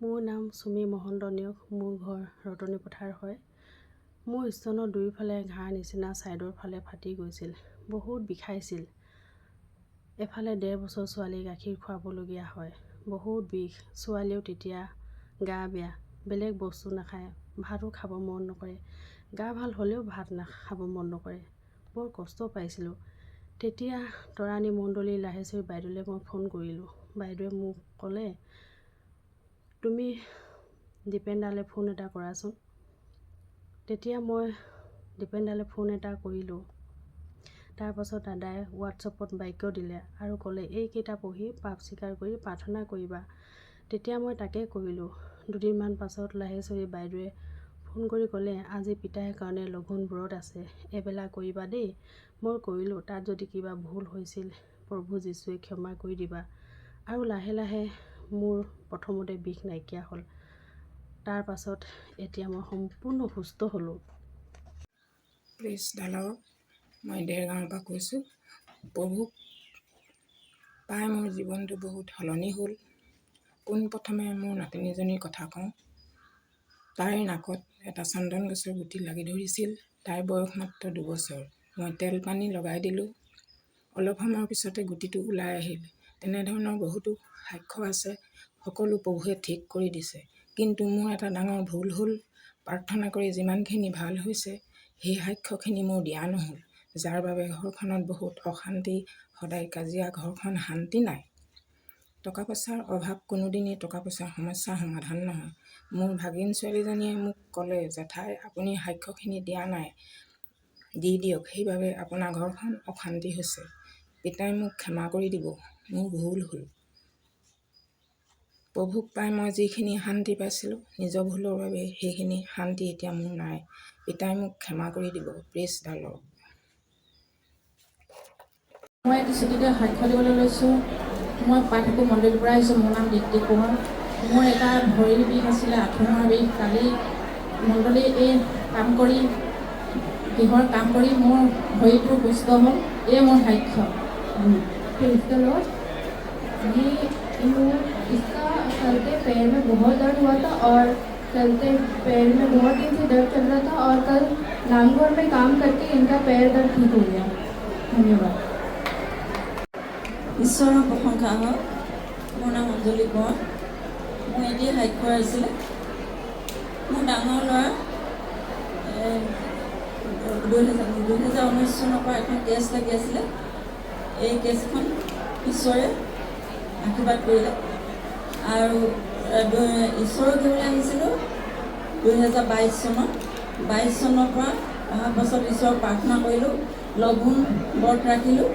মোৰ নাম চুমি মহন্ত নিয়োগ। মোৰ ঘৰ ৰতনী পথাৰ হয়। মোৰ স্তনৰ দুয়োফালে ঘাঁহ নিচিনা ছাইডৰ ফালে ফাটি গৈছিল, বহুত বিষাইছিল। এফালে 1.5 বছৰ ছোৱালী গাখীৰ খুৱাবলগীয়া হয়, বহুত বিষ। ছোৱালীও তেতিয়া গা বেয়া, বেলেগ বস্তু নাখায়, ভাতো খাব মন নকৰে। গা ভাল হ'লেও ভাত খাব মন নকৰে, বৰ কষ্ট পাইছিলোঁ। তেতিয়া তৰাণী মণ্ডলী লাহেশ্বৰী বাইদেউলৈ মই ফোন কৰিলোঁ। বাইদেৱে মোক ক'লে, তুমি দীপেনদালৈ ফোন এটা কৰাচোন। তেতিয়া মই দীপেনদালৈ ফোন এটা কৰিলোঁ। তাৰপাছত দাদাই হোৱাটছআপত বাক্য দিলে আৰু ক'লে, এইকেইটা পঢ়ি পাপ স্বীকাৰ কৰি প্ৰাৰ্থনা কৰিবা। তেতিয়া মই তাকে কৰিলোঁ। দুদিনমান পাছত লাহেশ্বৰী বাইদেৱে ফোন কৰি ক'লে, আজি পিতাইৰ কাৰণে লঘোণ ব্ৰত আছে, এবেলা কৰিবা দেই। মই কৰিলোঁ। তাত যদি কিবা ভুল হৈছিল প্ৰভু যীশুৱে ক্ষমা কৰি দিবা। আৰু লাহে লাহে মোৰ প্ৰথমতে বিষ নাইকিয়া হ'ল। তাৰ পাছত এতিয়া মই সম্পূৰ্ণ সুস্থ হ'লোঁ। প্ৰেছ ডালৰ মই দেৰগাঁৱৰ পৰা কৈছোঁ। প্ৰভুক পাই মোৰ জীৱনটো বহুত সলনি হ'ল। পোনপ্ৰথমে মোৰ নাতিনীজনীৰ কথা কওঁ। তাইৰ নাকত এটা চন্দন গছৰ গুটি লাগি ধৰিছিল। তাইৰ বয়স মাত্ৰ 2 বছৰ। মই তেল পানী লগাই দিলোঁ। অলপ সময়ৰ পিছতে গুটিটো ওলাই আহিল। তেনেধৰণৰ বহুতো সাক্ষ্য আছে। সকলো প্ৰভুৱে ঠিক কৰি দিছে। কিন্তু মোৰ এটা ডাঙৰ ভুল হ'ল, প্ৰাৰ্থনা কৰি যিমানখিনি ভাল হৈছে সেই সাক্ষ্যখিনি মোৰ দিয়া নহ'ল, যাৰ বাবে ঘৰখনত বহুত অশান্তি, সদায় কাজিয়া, ঘৰখন শান্তি নাই। টকা পইচাৰ অভাৱ, কোনোদিনেই টকা পইচাৰ সমস্যাৰ সমাধান নহয়। মোৰ ভাগিন ছোৱালীজনীয়ে মোক ক'লে, জেঠাই আপুনি সাক্ষ্যখিনি দিয়া নাই, দি দিয়ক, সেইবাবে আপোনাৰ ঘৰখন অশান্তি হৈছে। পিতাই মোক ক্ষমা কৰি দিব, মোৰ ভুল হ'ল। প্ৰভুক পাই মই যিখিনি শান্তি পাইছিলোঁ, নিজৰ ভুলৰ বাবে সেইখিনি শান্তি এতিয়া মোৰ নাই। পিতাই মোক ক্ষমা কৰি দিব। প্ৰেছ ডালৰ মই এটি ছুটীতে সাক্ষ্য দিবলৈ লৈছোঁ। মই পাই থাকোঁ মন্দিৰৰ পৰা আহিছোঁ। মোৰ নাম দীপ্তি কোঁৱৰ। মোৰ এটা ভৰিৰ বিষ আছিলে, আঁঠুৰ বিষ। কালি মণ্ডলী এই কাম কৰি, গৃহৰ কাম কৰি মোৰ ভৰিটো সুস্থ হ'ল। এই মোৰ সাক্ষ্য। इसका चलते पैर में बहुत दर्द हुआ था और चलते पैर में बहुत दिन से दर्द चल रहा था और कल नामघर में काम करके इनका पैर दर्द ठीक हो गया। धन्यवाद। ঈশ্বৰৰ প্ৰশংসা হওক। মোৰ নাম অঞ্জলি কোঁৱৰ। মোৰ এটি সাক্ষ্য আছিলে। মোৰ ডাঙৰ ল'ৰা 2019 চনৰ পৰা এখন কেছ লাগি আছিলে। এই কেছখন ঈশ্বৰে আশীৰ্বাদ কৰিলে আৰু ঈশ্বৰক দিবলৈ আহিছিলোঁ 2022 চনত। 22 চনৰ পৰা অহা বছৰত ঈশ্বৰক প্ৰাৰ্থনা কৰিলোঁ, লঘোণ ব্ৰত ৰাখিলোঁ।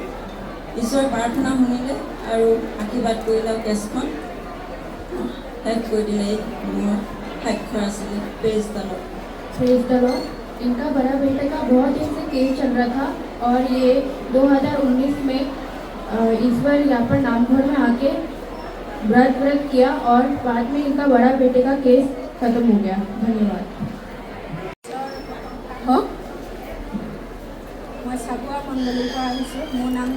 ঈশ্বৰে প্ৰাৰ্থনা শুনিলে আৰু আশীৰ্বাদ কৰিলে আৰু কেছখন শেষ কৰি দিলে। মোৰ সাক্ষ্য আছিলে। প্ৰেছ ডালৰ इनका बड़ा बेटे का बहुत दिन से केस चल रहा था और ये 2019 में ईश्वर यहाँ पर नामघर में आके व्रत किया और बाद में इनका बड़ा बेटे का केस खत्म हो गया। धन्यवाद। মই চাবুৱা মণ্ডলীৰ পৰা আহিছোঁ। মোৰ নাম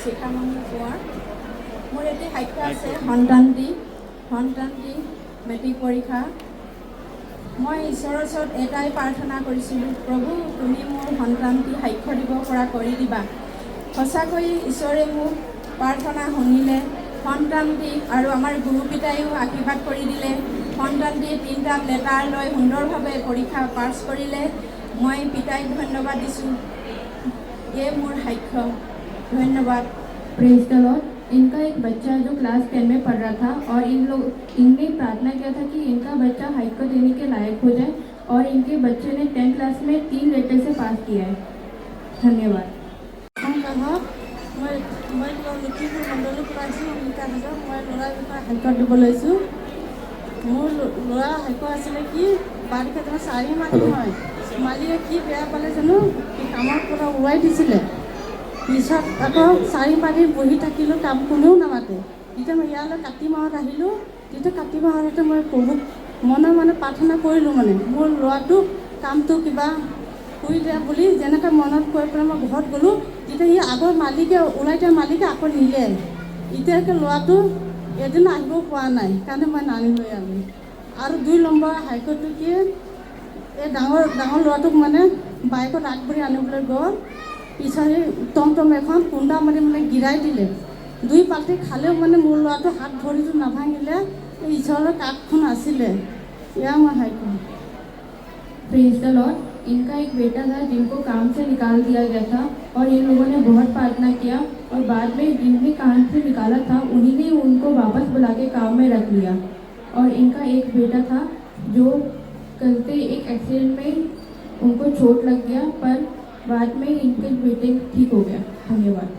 শিখামণি কোঁৱৰ। মোৰ এটি সাক্ষ্য আছে। সন্তান দি মেট্ৰিক পৰীক্ষা। মই ঈশ্বৰৰ ওচৰত এটাই প্ৰাৰ্থনা কৰিছিলোঁ, প্ৰভু তুমি মোৰ সন্তানটি সাক্ষ্য দিব পৰা কৰি দিবা। সঁচাকৈ ঈশ্বৰে মোক প্ৰাৰ্থনা শুনিলে। সন্তানটি আৰু আমাৰ গুৰু পিতাইও আশীৰ্বাদ কৰি দিলে। সন্তানটি 3টা লেটাৰ লৈ সুন্দৰভাৱে পৰীক্ষা পাছ কৰিলে। মই পিতাইক ধন্যবাদ দিছোঁ। ये मोर साक्ष्य। धन्यवाद। Praise the Lord. इनका एक बच्चा जो क्लास 10 में पढ़ रहा था और इनने प्रार्थना किया था कि इनका बच्चा हाइको देने के लायक हो जाए और इनके बच्चे ने 10th क्लास में 3 लेटर से पास किया है। धन्यवाद। মই লখিমপুৰ মণ্ডলৰ পৰা আহিছোঁ। অমিতা হাজৰ। মই ল'ৰাৰ বিষয়ে সাক্ষ্য দিব লৈছোঁ। মোৰ ল'ৰা সাক্ষ্য আছিলে কি, বাৰিষা তোমাৰ 4 মাহ হয়, মালিকে কি বেয়া পালে জানো, কামৰ পৰা উৰুৱাই দিছিলে। পিছত আকৌ 4-5 দিন বহি থাকিলোঁ, কাম কোনেও নামাতে। যেতিয়া মই ইয়ালৈ কাতি মাহত আহিলোঁ, তেতিয়া কাতি মাহতে মই প্ৰভুক মনে প্ৰাৰ্থনা কৰিলোঁ। মোৰ ল'ৰাটোক কামটো কিবা কৰি দিয়া বুলি যেনেকৈ মনত কৈ পেলাই মই ঘৰত গ'লোঁ। তেতিয়া সি আগৰ মালিকে ওলাই দিয়া মালিকে আকৌ নিলে। এতিয়ালৈকে ল'ৰাটো এদিন আহিব পৰা নাই, কাৰণে মই নানিলোঁ ইয়ালৈ। আৰু 2 নম্বৰ হাইকোৰ্টটো কি এই ডাঙৰ ল'ৰাটোক মানে বাইকত আগবাঢ়ি আনিবলৈ গ'ল, পিছত টমটম এখন খুন্দা মাৰি মানে গিৰাই দিলে। 2 পাল্টি খালেও মানে মোৰ ল'ৰাটো হাত ভৰিটো নাভাঙিলে, ঈশ্বৰৰ কাঠখন আছিলে। এয়া মই হাইকোৰ্ট। Praise the Lord. इनका एक बेटा था जिनको काम से निकाल दिया गया था और इन लोगों ने बहुत प्रार्थना किया और बाद में जिनने काम से निकाला था उन्हीं ने उनको वापस बुला के काम में रख लिया। और इनका एक बेटा था जो करते एक एक्सीडेंट में उनको चोट लग गया, पर बाद में इनके बेटे ठीक हो गया। धन्यवाद।